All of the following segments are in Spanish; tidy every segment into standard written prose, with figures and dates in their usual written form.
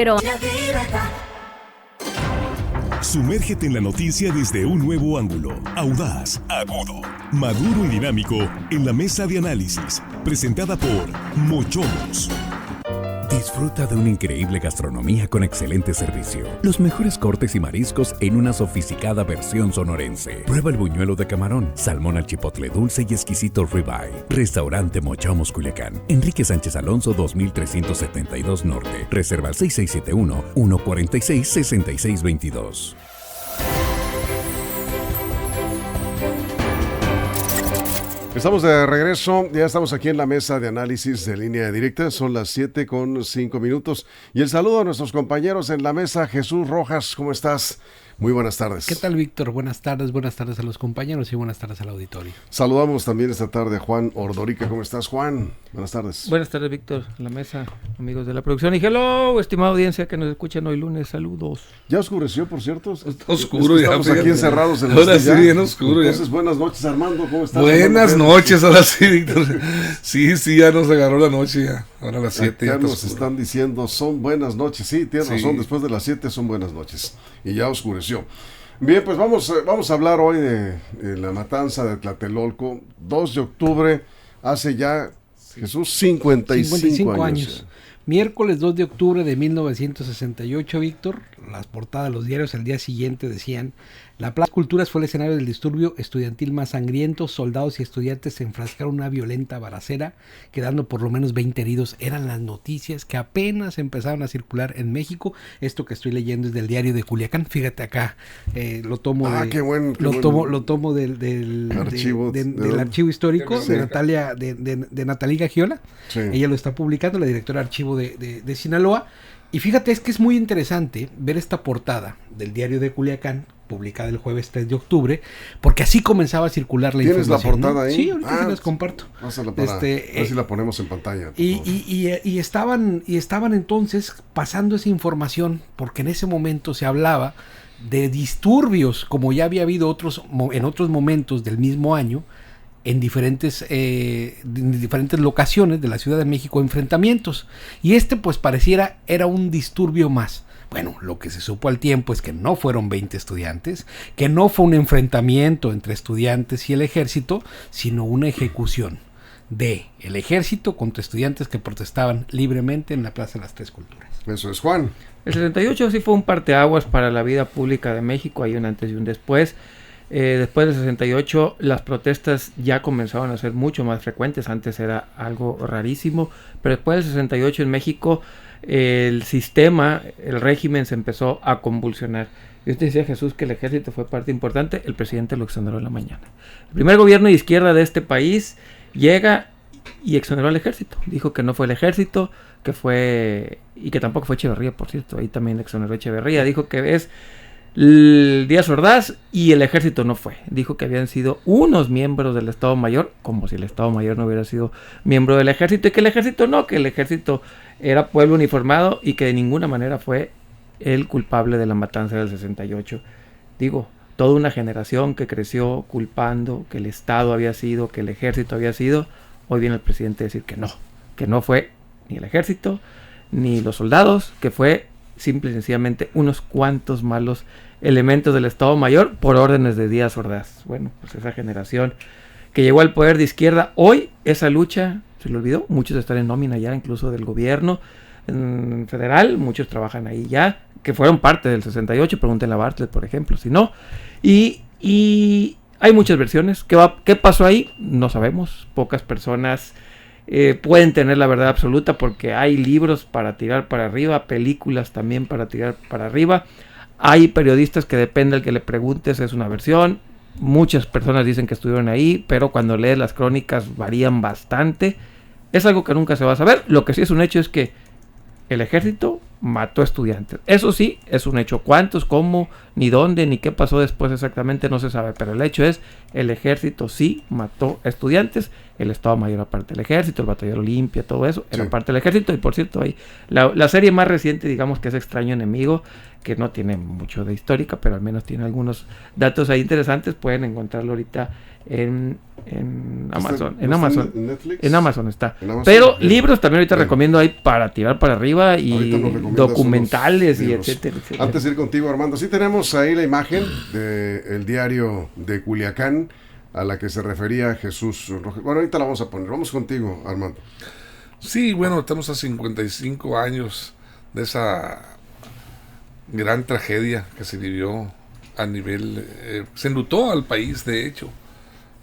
Pero Sumérgete en la noticia desde un nuevo ángulo, audaz, agudo, maduro y dinámico en la mesa de análisis, presentada por Mochomos. Disfruta de una increíble gastronomía con excelente servicio. Los mejores cortes y mariscos en una sofisticada versión sonorense. Prueba el buñuelo de camarón, salmón al chipotle dulce y exquisito ribeye. Restaurante Mochomos Culiacán. Enrique Sánchez Alonso 2372 Norte. Reserva al 6671-146-6622. Estamos de regreso, ya estamos aquí en la mesa de análisis de Línea Directa, son las 7:05. Y el saludo a nuestros compañeros en la mesa. Jesús Rojas, ¿cómo estás? Muy buenas tardes. ¿Qué tal, Víctor? Buenas tardes a los compañeros y buenas tardes al auditorio. Saludamos también esta tarde a Juan Ordorica. ¿Cómo estás, Juan? Buenas tardes. Buenas tardes, Víctor, en la mesa, amigos de la producción. Y hello, estimada audiencia que nos escuchan hoy lunes, saludos. Ya oscureció, por cierto. Está oscuro ya. Estamos aquí encerrados en ahora sí, bien oscuro. Entonces, buenas noches, Armando, ¿cómo estás? Buenas noches, ahora sí, Víctor. Sí, ya nos agarró la noche ya. Ahora a las 7 ya ya nos oscuro. están diciendo, son buenas noches. Sí, tienes razón, después de las 7 son buenas noches. Y ya oscureció. Bien, pues vamos a hablar hoy de la matanza de Tlatelolco, 2 de octubre, hace ya, Jesús, 55 años. Miércoles 2 de octubre de 1968, Víctor, las portadas de los diarios al día siguiente decían: la Plaza Culturas fue el escenario del disturbio estudiantil más sangriento, soldados y estudiantes se enfrascaron en una violenta balacera, quedando por lo menos 20 heridos. Eran las noticias que apenas empezaron a circular en México. Esto que estoy leyendo es del diario de Culiacán, fíjate acá, lo tomo del archivo histórico sí, de Natalia Gagiola. Sí. Ella lo está publicando, la directora de archivo de Sinaloa. Y fíjate, es que es muy interesante ver esta portada del diario de Culiacán, publicada el jueves 3 de octubre, porque así comenzaba a circular la información. ¿Tienes la portada ahí? Sí, ahorita se las comparto. Pásala para ver si la ponemos en pantalla. Y estaban entonces pasando esa información, porque en ese momento se hablaba de disturbios, como ya había habido en otros momentos del mismo año, en diferentes locaciones de la Ciudad de México, enfrentamientos. Y pues pareciera era un disturbio más. Bueno, lo que se supo al tiempo es que no fueron 20 estudiantes, que no fue un enfrentamiento entre estudiantes y el ejército, sino una ejecución de el ejército contra estudiantes que protestaban libremente en la Plaza de las Tres Culturas. Eso es, Juan. El 68 sí fue un parteaguas para la vida pública de México, hay un antes y un después. Después del 68 las protestas ya comenzaron a ser mucho más frecuentes, antes era algo rarísimo, pero después del 68 en México el sistema, el régimen se empezó a convulsionar. Y usted decía, Jesús, que el ejército fue parte importante, el presidente lo exoneró en la mañana. El primer gobierno de izquierda de este país llega y exoneró al ejército, dijo que no fue el ejército, que fue, y que tampoco fue Echeverría, por cierto, ahí también exoneró a Echeverría, dijo que es el Díaz Ordaz y el ejército no fue, dijo que habían sido unos miembros del Estado Mayor, como si el Estado Mayor no hubiera sido miembro del ejército, y que el ejército no, que el ejército era pueblo uniformado y que de ninguna manera fue el culpable de la matanza del 68. Digo, toda una generación que creció culpando que el Estado había sido, que el ejército había sido, hoy viene el presidente a decir que no fue ni el ejército ni los soldados, que fue simple y sencillamente unos cuantos malos elementos del Estado Mayor por órdenes de Díaz Ordaz. Bueno, pues esa generación que llegó al poder de izquierda, hoy esa lucha se le olvidó, muchos están en nómina ya incluso del gobierno federal, muchos trabajan ahí ya, que fueron parte del 68, pregúntenle a Bartlett, por ejemplo, si no, y hay muchas versiones. ¿Qué pasó ahí? No sabemos, pocas personas pueden tener la verdad absoluta, porque hay libros para tirar para arriba, películas también para tirar para arriba, hay periodistas que depende del que le preguntes es una versión, muchas personas dicen que estuvieron ahí, pero cuando lees las crónicas varían bastante, es algo que nunca se va a saber. Lo que sí es un hecho es que el ejército mató estudiantes, eso sí es un hecho. ¿Cuántos, cómo, ni dónde, ni qué pasó después exactamente no se sabe, pero el hecho es, el ejército sí mató estudiantes, el Estado Mayor aparte del ejército, el Batallón Olimpia, todo eso, era parte del ejército. Y por cierto, hay la serie más reciente, digamos, que es Extraño Enemigo, que no tiene mucho de histórica, pero al menos tiene algunos datos ahí interesantes, pueden encontrarlo ahorita en Amazon, en Amazon está. Pero libros también ahorita recomiendo ahí para tirar para arriba, y documentales y libros. etcétera, etcétera. Antes de ir contigo, Armando, sí tenemos ahí la imagen del diario de Culiacán a la que se refería Jesús Rojas. Bueno, ahorita la vamos a poner. Vamos contigo, Armando. Sí, bueno, estamos a 55 años de esa gran tragedia que se vivió a nivel... se enlutó al país, de hecho,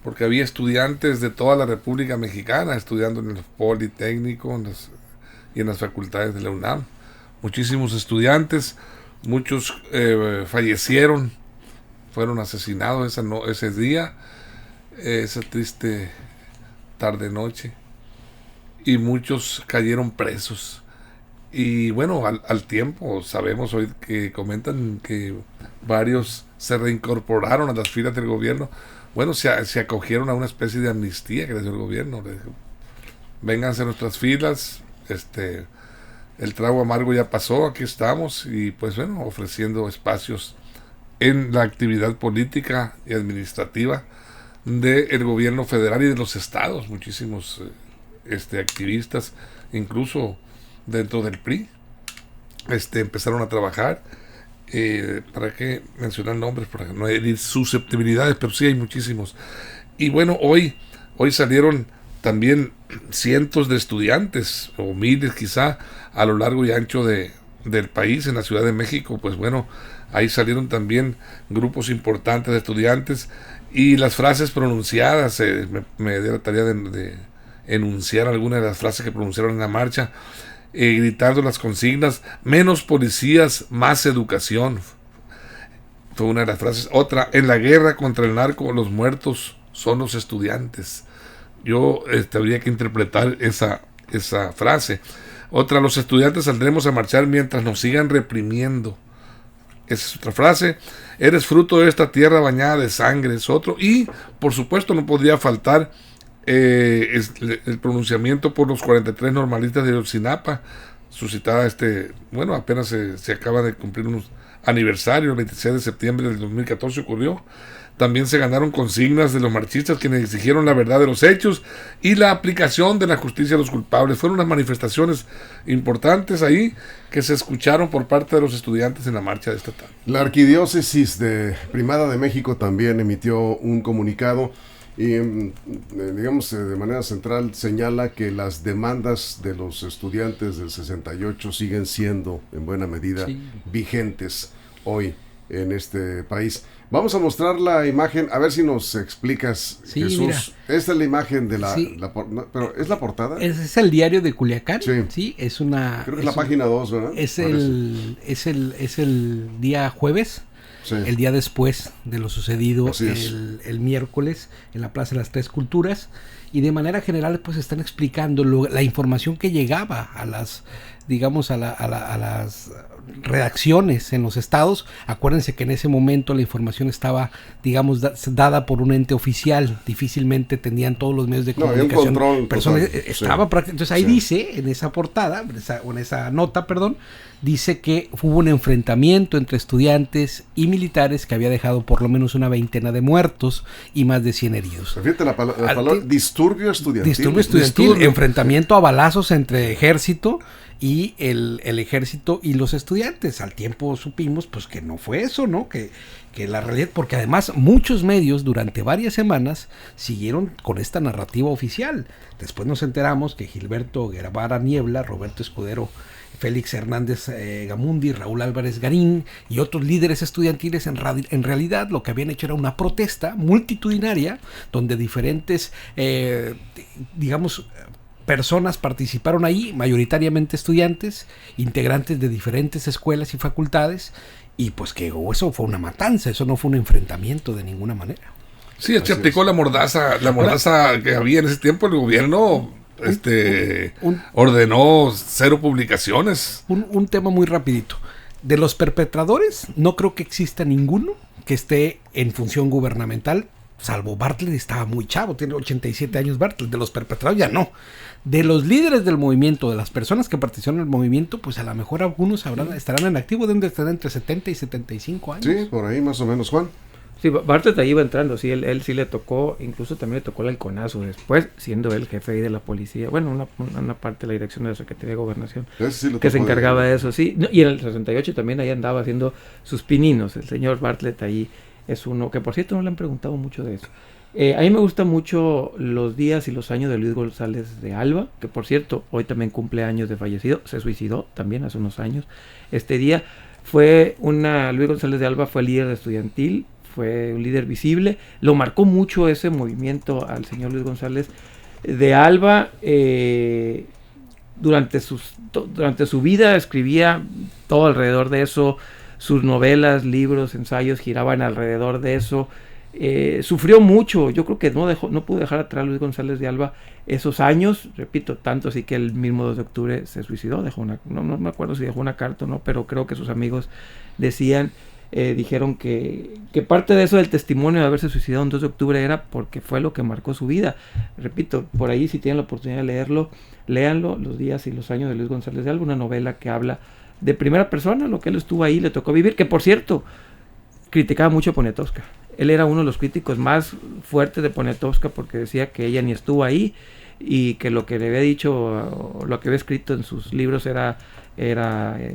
porque había estudiantes de toda la República Mexicana estudiando en el Politécnico y en las facultades de la UNAM. Muchísimos estudiantes, muchos fallecieron, fueron asesinados ese día, esa triste tarde-noche, y muchos cayeron presos. Y bueno, al tiempo sabemos hoy que comentan que varios se reincorporaron a las filas del gobierno. Bueno, se acogieron a una especie de amnistía que les dio el gobierno. Les dijo, vénganse a nuestras filas, el trago amargo ya pasó, aquí estamos, y pues bueno, ofreciendo espacios en la actividad política y administrativa del gobierno federal y de los estados. Muchísimos activistas, incluso dentro del PRI, empezaron a trabajar. ¿Para qué mencionar nombres? Para no herir susceptibilidades, pero sí hay muchísimos. Y bueno, hoy salieron también cientos de estudiantes, o miles quizá, a lo largo y ancho del país, en la Ciudad de México. Pues bueno, ahí salieron también grupos importantes de estudiantes, y las frases pronunciadas, me di la tarea de enunciar algunas de las frases que pronunciaron en la marcha, gritando las consignas: menos policías, más educación. Fue una de las frases. Otra: en la guerra contra el narco, los muertos son los estudiantes. Yo habría que interpretar esa frase. Otra: los estudiantes saldremos a marchar mientras nos sigan reprimiendo. Esa es otra frase. Eres fruto de esta tierra bañada de sangre, es otro. Y por supuesto no podría faltar el pronunciamiento por los 43 normalistas de Ayotzinapa, suscitada bueno, apenas se acaba de cumplir unos aniversarios, el 26 de septiembre del 2014 ocurrió. También se ganaron consignas de los marchistas, quienes exigieron la verdad de los hechos y la aplicación de la justicia a los culpables. Fueron unas manifestaciones importantes ahí que se escucharon por parte de los estudiantes en la marcha de esta tarde. La Arquidiócesis Primada de México también emitió un comunicado y, digamos, de manera central señala que las demandas de los estudiantes del 68 siguen siendo en buena medida vigentes hoy en este país. Vamos a mostrar la imagen, a ver si nos explicas, Jesús. Mira. Esta es la imagen de pero ¿es la portada? Es el diario de Culiacán. Sí, es una... Creo que es la página 2, ¿verdad? Es el día jueves. Sí. El día después de lo sucedido el miércoles en la Plaza de las Tres Culturas, y de manera general pues están explicando la información que llegaba a las, digamos, a las redacciones en los estados. Acuérdense que en ese momento la información estaba, digamos, dada por un ente oficial, difícilmente tenían todos los medios de comunicación. Entonces ahí dice, en esa portada, en esa nota, dice que hubo un enfrentamiento entre estudiantes y militares que había dejado por lo menos una veintena de muertos y más de 100 heridos. Fíjate la palabra disturbio estudiantil. Disturbio estudiantil, enfrentamiento a balazos entre ejército y el ejército y los estudiantes. Al tiempo supimos pues que no fue eso, ¿no? Que la realidad, porque además muchos medios durante varias semanas siguieron con esta narrativa oficial. Después nos enteramos que Gilberto Guevara Niebla, Roberto Escudero, Félix Hernández Gamundi, Raúl Álvarez Garín y otros líderes estudiantiles en realidad lo que habían hecho era una protesta multitudinaria donde diferentes, digamos, personas participaron ahí, mayoritariamente estudiantes, integrantes de diferentes escuelas y facultades, y pues que eso fue una matanza, eso no fue un enfrentamiento de ninguna manera. Sí, se aplicó la mordaza que había en ese tiempo. El gobierno ordenó 0 publicaciones. Un tema muy rapidito. De los perpetradores, no creo que exista ninguno que esté en función gubernamental, salvo Bartlett, estaba muy chavo, tiene 87 años Bartlett. De los perpetradores ya no. De los líderes del movimiento, de las personas que participaron en el movimiento, pues a lo mejor algunos estarán en activo, deben de estar entre 70 y 75 años. Sí, por ahí más o menos, Juan. Sí, Bartlett ahí iba entrando, sí, él sí le tocó, incluso también le tocó el halconazo después, siendo él jefe ahí de la policía, bueno, una parte de la dirección de la Secretaría de Gobernación, Sí que se encargaba de eso, sí, no, y en el 68 también ahí andaba haciendo sus pininos, el señor Bartlett ahí es uno, que por cierto no le han preguntado mucho de eso. A mí me gustan mucho los días y los años de Luis González de Alba, que por cierto, hoy también cumple años de fallecido, se suicidó también hace unos años, este día. Luis González de Alba fue líder estudiantil, fue un líder visible, lo marcó mucho ese movimiento al señor Luis González de Alba. Durante su vida escribía todo alrededor de eso, sus novelas, libros, ensayos giraban alrededor de eso. Sufrió mucho, yo creo que no pudo dejar atrás Luis González de Alba esos años, repito, tanto así que el mismo 2 de octubre se suicidó, no me acuerdo si dejó una carta o no, pero creo que sus amigos dijeron que parte de eso del testimonio de haberse suicidado en 2 de octubre era porque fue lo que marcó su vida. Repito, por ahí si tienen la oportunidad de leerlo, léanlo, Los días y los años de Luis González de Alba, una novela que habla de primera persona, lo que él estuvo ahí, le tocó vivir, que por cierto, criticaba mucho a Poniatowska. Él era uno de los críticos más fuertes de Poniatowska porque decía que ella ni estuvo ahí y que lo que le había dicho o lo que había escrito en sus libros era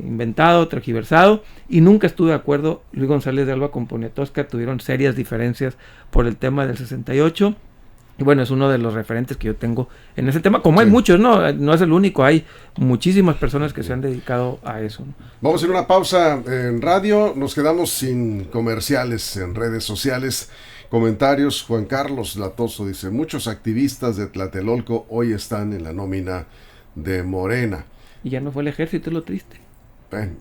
inventado, tergiversado, y nunca estuvo de acuerdo Luis González de Alba con Poniatowska. Tuvieron serias diferencias por el tema del 68. Y bueno, es uno de los referentes que yo tengo en ese tema, como sí. Hay muchos, no es el único, hay muchísimas personas que se han dedicado a eso, ¿no? Vamos a hacer una pausa en radio, nos quedamos sin comerciales en redes sociales, comentarios. Juan Carlos Latoso dice, muchos activistas de Tlatelolco hoy están en la nómina de Morena. Y ya no fue el ejército, es lo triste.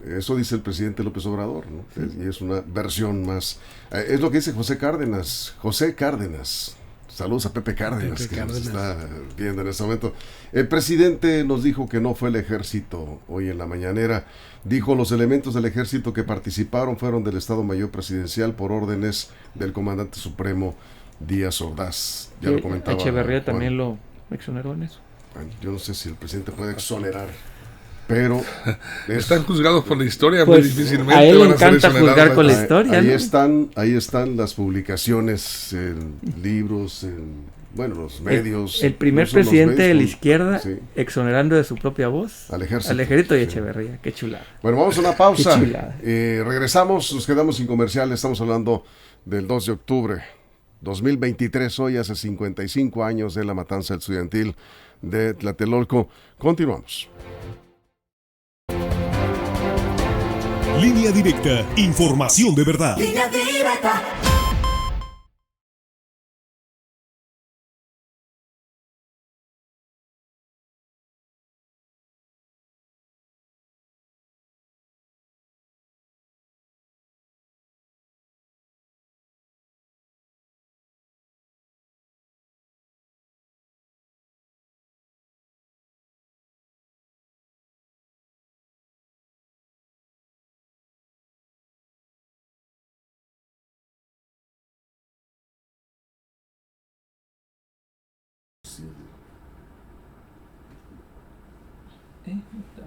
Eso dice el presidente López Obrador, ¿no? Sí. Y es una versión más, es lo que dice José Cárdenas. Saludos a Pepe Cárdenas, que nos está viendo en este momento. El presidente nos dijo que no fue el ejército hoy en la mañanera. Dijo, los elementos del ejército que participaron fueron del Estado Mayor Presidencial por órdenes del comandante supremo Díaz Ordaz. Ya lo comentaba. Echeverría también lo exoneró en eso. Bueno, yo no sé si el presidente puede exonerar, pero están juzgados por la historia, pues, muy difícilmente a él le encanta juzgar con la historia, ahí están las publicaciones en libros, en los medios. El primer presidente de la izquierda, sí, exonerando de su propia voz al ejército y sí. Echeverría, qué chulada. Bueno, vamos a una pausa. Regresamos, nos quedamos sin comerciales. Estamos hablando del 2 de octubre 2023, hoy hace 55 años de la matanza estudiantil de Tlatelolco. Continuamos. Línea Directa, información de verdad. Línea Directa.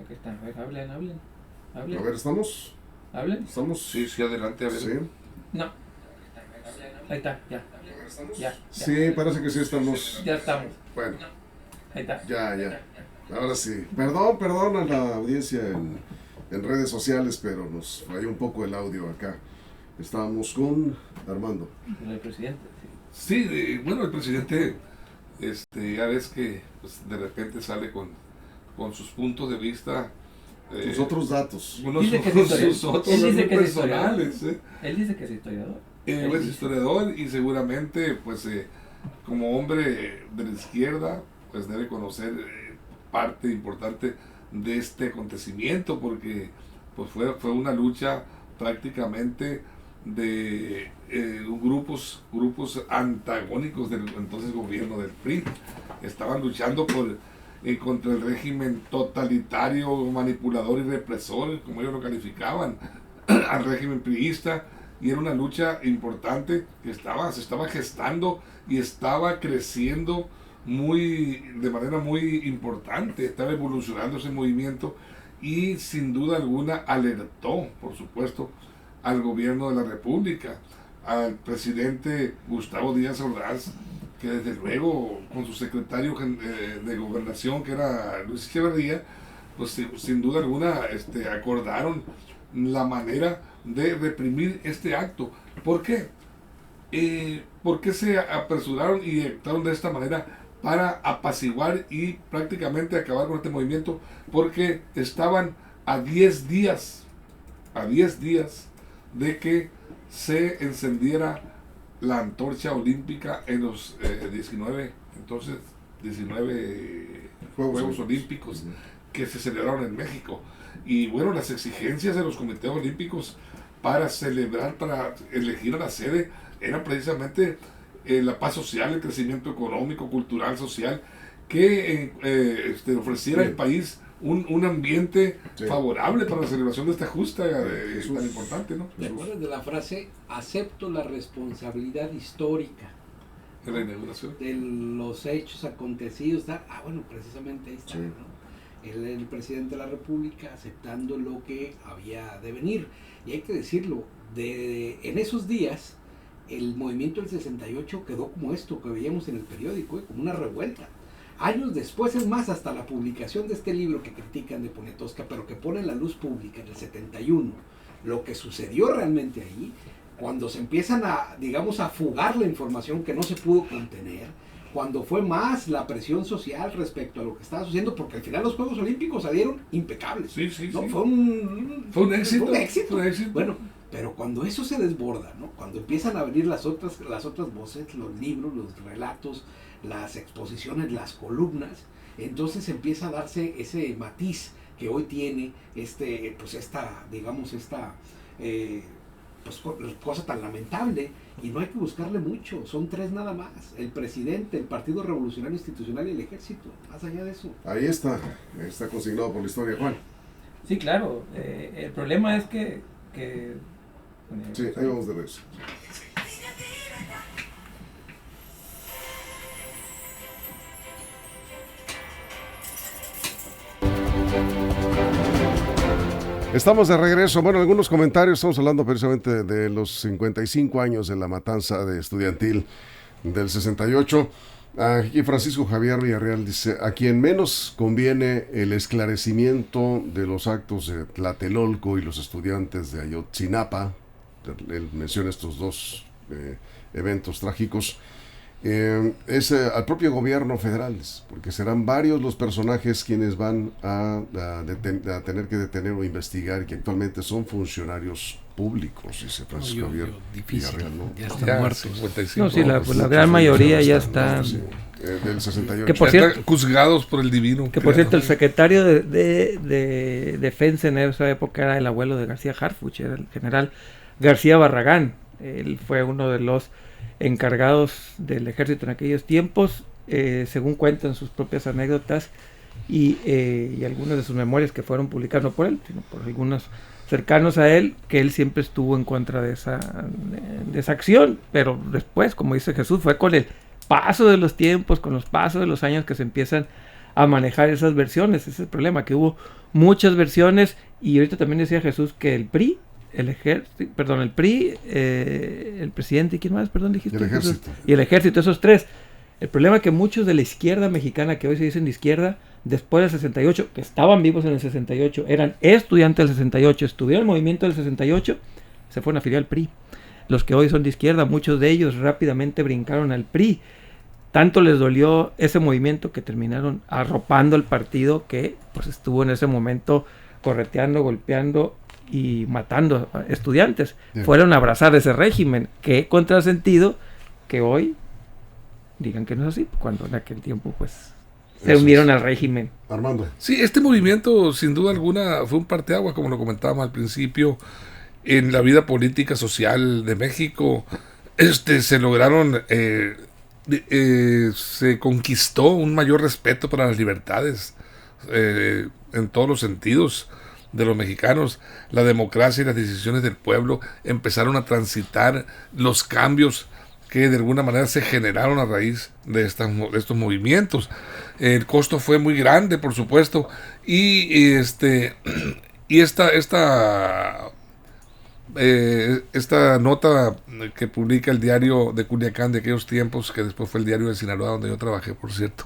Aquí está, a ver, hablen. A ver, ¿estamos? ¿Hablen? ¿Estamos? Sí, adelante, a ver. Sí. No. Ahí está, ya. Ya. Sí, parece que sí estamos. Ya estamos. Bueno. Ahí está. Ya. Ahora sí. Perdón a la audiencia en redes sociales, pero nos falló un poco el audio acá. Estábamos con Armando. El presidente. Sí, el presidente, ya ves que pues, de repente sale con sus puntos de vista. Sus otros datos. Dice que es historiador. Él dice que es historiador. Él es historiador y seguramente, pues, como hombre de la izquierda, pues debe conocer parte importante de este acontecimiento, porque pues fue una lucha prácticamente de grupos antagónicos del entonces gobierno del PRI. Estaban luchando contra el régimen totalitario, manipulador y represor, como ellos lo calificaban, al régimen priista, y era una lucha importante que se estaba gestando y estaba creciendo de manera muy importante, estaba evolucionando ese movimiento y sin duda alguna alertó, por supuesto, al gobierno de la República, al presidente Gustavo Díaz Ordaz, que desde luego con su secretario de gobernación, que era Luis Echeverría, pues sin duda alguna acordaron la manera de reprimir este acto. ¿Por qué? ¿Por qué se apresuraron y actuaron de esta manera para apaciguar y prácticamente acabar con este movimiento? Porque estaban a 10 días de que se encendiera la antorcha olímpica en los 19 Juegos Olímpicos que se celebraron en México. Y bueno, las exigencias de los comités olímpicos para celebrar, para elegir a la sede, era precisamente la paz social, el crecimiento económico, cultural, social, que ofreciera al país un ambiente favorable para la celebración de esta justa tan importante, ¿no? ¿Te acuerdas de la frase, acepto la responsabilidad histórica de la inauguración? De los hechos acontecidos. Bueno, precisamente ahí está, ¿no? El presidente de la República aceptando lo que había de venir. Y hay que decirlo, en esos días, el movimiento del 68 quedó como esto que veíamos en el periódico, como una revuelta. Años después, es más, hasta la publicación de este libro que critican de Poniatowska, pero que pone en la luz pública en el 71, lo que sucedió realmente ahí, cuando se empiezan a fugar la información que no se pudo contener, cuando fue más la presión social respecto a lo que estaba sucediendo, porque al final los Juegos Olímpicos salieron impecables. Sí. ¿No? Fue un éxito. Bueno, pero cuando eso se desborda, ¿no? Cuando empiezan a venir las otras voces, los libros, los relatos, las exposiciones, las columnas, entonces empieza a darse ese matiz que hoy tiene cosa tan lamentable, y no hay que buscarle mucho, son 3 nada más: el presidente, el Partido Revolucionario Institucional y el Ejército. Más allá de eso, ahí está consignado por la historia. Juan. Sí, claro, el problema es que sí, ahí vamos de regreso. Estamos de regreso. Bueno, algunos comentarios. Estamos hablando precisamente de los 55 años de la matanza estudiantil del 68. Aquí Francisco Javier Villarreal dice: a quien menos conviene el esclarecimiento de los actos de Tlatelolco y los estudiantes de Ayotzinapa. Él menciona estos 2 eventos trágicos. Es al propio gobierno federal, porque serán varios los personajes quienes van a tener que detener o investigar, y que actualmente son funcionarios públicos, dice Francisco Javier. Difícil, ¿no? Ya están muertos. 55, no, sí, la gran mayoría ya están. Del 68. Que por cierto, juzgados por el divino. Que por cierto, el secretario de Defensa en esa época era el abuelo de García Harfuch, era el general García Barragán. Él fue uno de los encargados del ejército en aquellos tiempos, según cuentan sus propias anécdotas y algunas de sus memorias que fueron publicadas, no por él, sino por algunos cercanos a él, que él siempre estuvo en contra de esa acción, pero después, como dice Jesús, fue con el paso de los tiempos, con los pasos de los años, que se empiezan a manejar esas versiones. Ese es el problema, que hubo muchas versiones, y ahorita también decía Jesús que el PRI, el presidente, ¿y quién más? Perdón, dijiste. El ejército. Y el ejército, esos 3. El problema es que muchos de la izquierda mexicana, que hoy se dicen de izquierda, después del 68, que estaban vivos en el 68, eran estudiantes del 68, estuvieron en el movimiento del 68, se fueron a afiliar al PRI. Los que hoy son de izquierda, muchos de ellos rápidamente brincaron al PRI. Tanto les dolió ese movimiento que terminaron arropando al partido, que pues estuvo en ese momento correteando, golpeando y matando a estudiantes. Fueron a abrazar ese régimen. Qué contrasentido que hoy digan que no es así, cuando en aquel tiempo pues se unieron al régimen. Armando. Sí, este movimiento sin duda alguna fue un parteaguas, como lo comentábamos al principio, en la vida política social de México. Se lograron se conquistó un mayor respeto para las libertades en todos los sentidos de los mexicanos. La democracia y las decisiones del pueblo empezaron a transitar los cambios que de alguna manera se generaron a raíz de estos movimientos. El costo fue muy grande, por supuesto, y esta esta nota que publica el diario de Culiacán de aquellos tiempos, que después fue el diario de Sinaloa, donde yo trabajé, por cierto,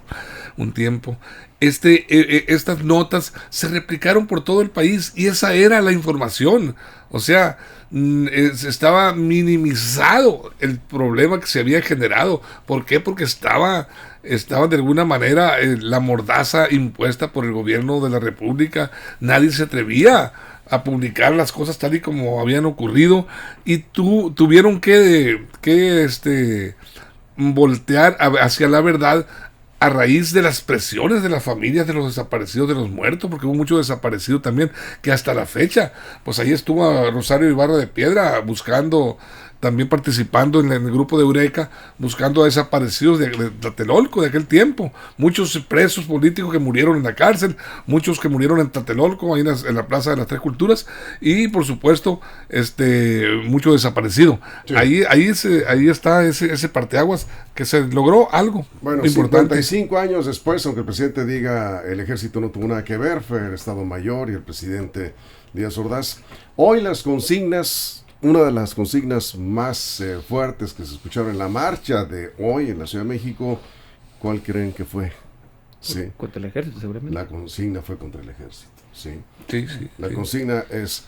un tiempo. Estas notas se replicaron por todo el país y esa era la información. O sea, estaba minimizado el problema que se había generado. ¿Por qué? Porque estaba de alguna manera la mordaza impuesta por el gobierno de la República. Nadie se atrevía a publicar las cosas tal y como habían ocurrido y tuvieron que voltear hacia la verdad a raíz de las presiones de las familias de los desaparecidos, de los muertos, porque hubo mucho desaparecido también, que hasta la fecha, pues ahí estuvo Rosario Ibarra de Piedra buscando, también participando en el grupo de Eureka, buscando a desaparecidos de Tlatelolco de aquel tiempo. Muchos presos políticos que murieron en la cárcel, muchos que murieron en Tlatelolco, ahí en la Plaza de las Tres Culturas, y por supuesto, mucho desaparecido. Sí. Ahí está ese parteaguas que se logró algo importante. 55 años después, aunque el presidente diga el ejército no tuvo nada que ver, fue el Estado Mayor y el presidente Díaz Ordaz. Hoy las consignas. Una de las consignas más fuertes que se escucharon en la marcha de hoy en la Ciudad de México, ¿cuál creen que fue? Sí. Contra el ejército, seguramente. La consigna fue contra el ejército, sí. La sí. consigna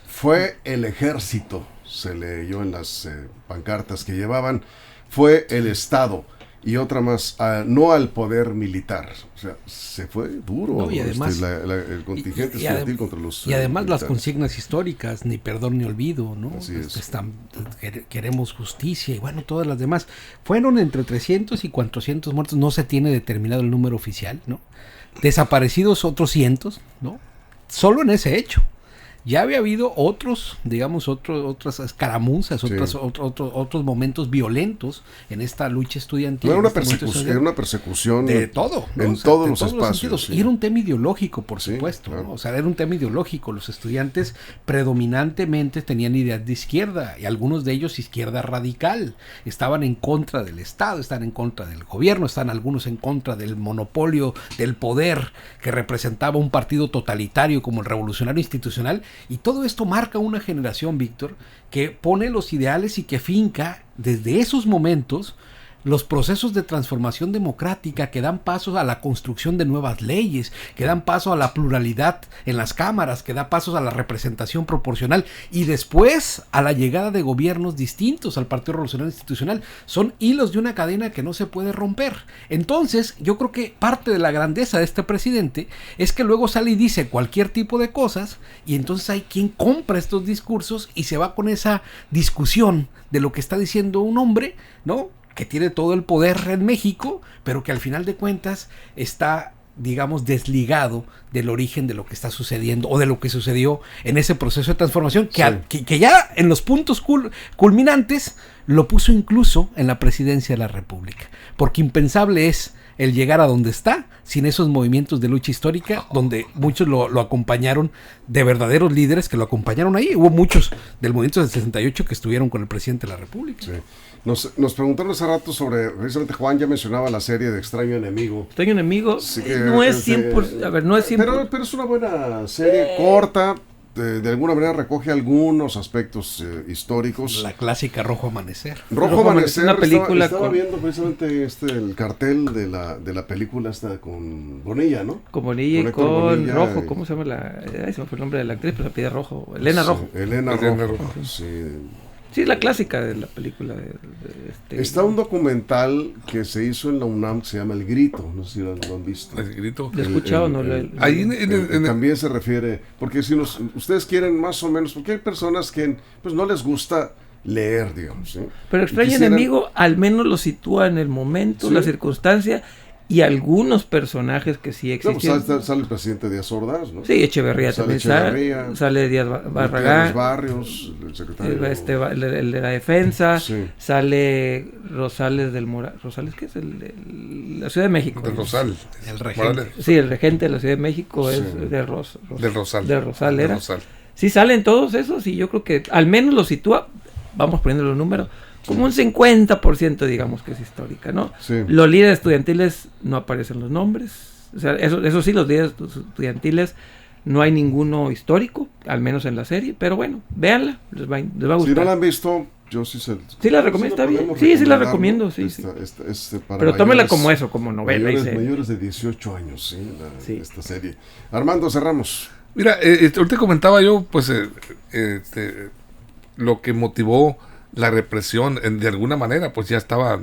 fue el ejército, se leyó en las pancartas que llevaban, fue el Estado. Y otra más, no al poder militar. O sea, se fue duro. No, y además, el contingente estudiantil contra los y además militares. Las consignas históricas, ni perdón ni olvido, ¿no? Así es. Queremos justicia y bueno, todas las demás. Fueron entre 300 y 400 muertos, no se tiene determinado el número oficial, ¿no? Desaparecidos otros cientos, ¿no? Solo en ese hecho. Ya había habido otras escaramuzas, otros momentos violentos en esta lucha estudiantil. No, era una persecución de todo, ¿no? En todos los espacios. Sí. Y era un tema ideológico, por supuesto, claro. ¿no? O sea, era un tema ideológico. Los estudiantes predominantemente tenían ideas de izquierda y algunos de ellos izquierda radical. Estaban en contra del Estado, estaban en contra del gobierno, estaban algunos en contra del monopolio del poder que representaba un partido totalitario como el Revolucionario Institucional. Y todo esto marca una generación, Víctor, que pone los ideales y que finca desde esos momentos los procesos de transformación democrática que dan paso a la construcción de nuevas leyes, que dan paso a la pluralidad en las cámaras, que da pasos a la representación proporcional y después a la llegada de gobiernos distintos al Partido Revolucionario Institucional. Son hilos de una cadena que no se puede romper. Entonces, yo creo que parte de la grandeza de este presidente es que luego sale y dice cualquier tipo de cosas y entonces hay quien compra estos discursos y se va con esa discusión de lo que está diciendo un hombre, ¿no?, que tiene todo el poder en México, pero que al final de cuentas está, digamos, desligado del origen de lo que está sucediendo o de lo que sucedió en ese proceso de transformación que ya en los puntos culminantes lo puso incluso en la presidencia de la República, porque impensable es el llegar a donde está sin esos movimientos de lucha histórica donde muchos lo acompañaron, de verdaderos líderes que lo acompañaron ahí. Hubo muchos del movimiento del 68 que estuvieron con el presidente de la República. Sí. Nos preguntaron hace rato sobre, precisamente Juan ya mencionaba la serie de Extraño Enemigo. Extraño Enemigo sí, no es 100%, a ver, no es 100%. Pero es una buena serie, corta, de alguna manera recoge algunos aspectos históricos. La clásica Rojo Amanecer. Rojo Amanecer, una película estaba viendo precisamente el cartel de la película esta con Bonilla, ¿no? Con Bonilla y con Rojo, ¿cómo se llama se me fue el nombre de la actriz, pero la pide Rojo, Elena Rojo. Elena Rojo, sí. Sí, la clásica de la película. Está un documental que se hizo en la UNAM que se llama El Grito, no sé si lo han visto. El Grito. ¿Lo he escuchado? También se refiere, porque si ustedes quieren más o menos, porque hay personas que pues no les gusta leer, digamos. ¿sí? Pero Extraño Enemigo al menos lo sitúa en el momento, la circunstancia y algunos personajes que sí existen. No, pues sale el presidente Díaz Ordaz, ¿no? Sí, Echeverría también sale Díaz Barragán, Barrios, el secretario el de la defensa, sale Rosales del Moral. ¿Rosales qué es? La Ciudad de México. Del Rosal. El regente. Sí, el regente de la Ciudad de México es del Rosal. Del Rosal era. Sí, salen todos esos y yo creo que al menos lo sitúa, vamos poniendo los números, como un 50%, digamos, que es histórica, ¿no? Sí. Los líderes estudiantiles no aparecen los nombres. O sea, eso sí, los líderes estudiantiles No hay ninguno histórico, al menos en la serie, pero bueno, véanla, les va a gustar. Si no la han visto, yo sí la recomiendo, está bien. Sí la recomiendo, sí. Pero tómela como eso, como novela. Mayores de 18 años, esta serie. Armando, cerramos. Mira, ahorita comentaba yo, pues, lo que motivó la represión, de alguna manera, pues ya estaba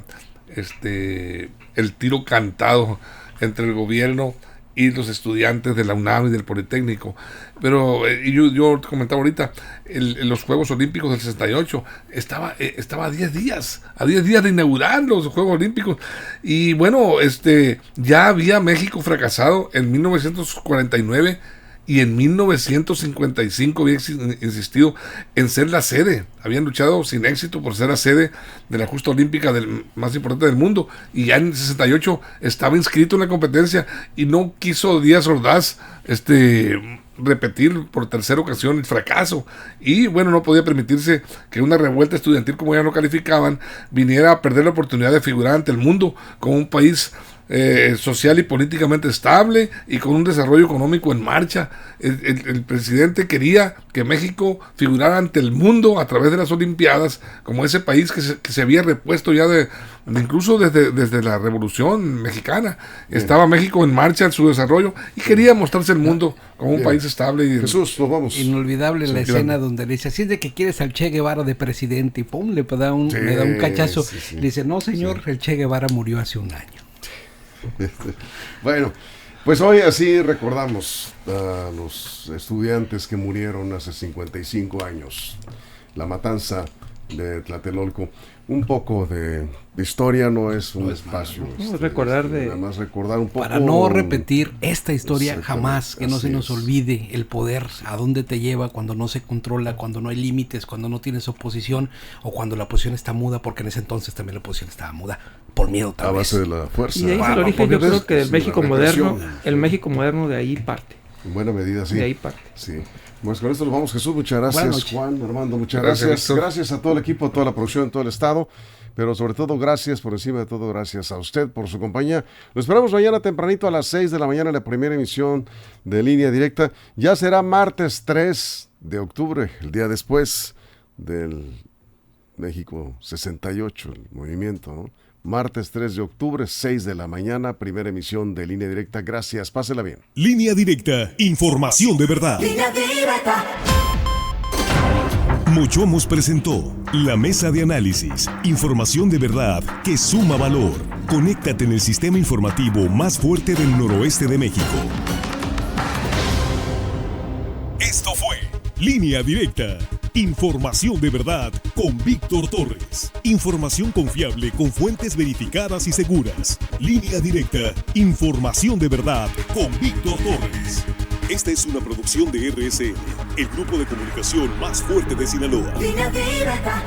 el tiro cantado entre el gobierno y los estudiantes de la UNAM y del Politécnico. Pero yo comentaba ahorita, los Juegos Olímpicos del 68 estaba a 10 días de inaugurar los Juegos Olímpicos. Y bueno, ya había México fracasado en 1949 y en 1955 había insistido en ser la sede. Habían luchado sin éxito por ser la sede de la justa olímpica más importante del mundo. Y ya en el 68 estaba inscrito en la competencia y no quiso Díaz Ordaz repetir por tercera ocasión el fracaso. Y bueno, no podía permitirse que una revuelta estudiantil, como ya lo calificaban, viniera a perder la oportunidad de figurar ante el mundo como un país social y políticamente estable y con un desarrollo económico en marcha. El presidente quería que México figurara ante el mundo a través de las Olimpiadas como ese país que se había repuesto ya incluso desde la Revolución Mexicana. Estaba México en marcha en su desarrollo y quería mostrarse al mundo como un país estable. Jesús, nos vamos. Inolvidable la escena donde le dice, así es de que quieres al Che Guevara de presidente, y pum, le da un cachazo. Le dice, no señor, el Che Guevara murió hace un año. Bueno, pues hoy así recordamos a los estudiantes que murieron hace 55 años, la matanza de Tlatelolco. Un poco de historia, no es un espacio. Nada más recordar un poco. Para no repetir esta historia jamás, que no se nos olvide el poder, a dónde te lleva cuando no se controla, cuando no hay límites, cuando no tienes oposición o cuando la oposición está muda, porque en ese entonces también la oposición estaba muda, por miedo tal vez. A base de la fuerza. Y de ahí es el origen, yo creo que del México moderno, el México moderno de ahí parte. En buena medida, sí. De ahí parte. Sí. Pues con esto nos vamos, Jesús. Muchas gracias, Juan, Armando, muchas gracias. Gracias a todo el equipo, a toda la producción, a todo el estado. Pero sobre todo, gracias, por encima de todo, gracias a usted por su compañía. Lo esperamos mañana tempranito a las 6 de la mañana en la primera emisión de Línea Directa. Ya será martes 3 de octubre, el día después del México 68, el movimiento, ¿no? Martes 3 de octubre, 6 de la mañana, primera emisión de Línea Directa. Gracias, pásela bien. Línea Directa, información de verdad. Línea Directa. Mochomos presentó la mesa de análisis, información de verdad que suma valor. Conéctate en el sistema informativo más fuerte del noroeste de México. Esto fue Línea Directa, información de verdad con Víctor Torres. Información confiable con fuentes verificadas y seguras. Línea Directa, información de verdad con Víctor Torres. Esta es una producción de RSN, el grupo de comunicación más fuerte de Sinaloa. Línea Directa.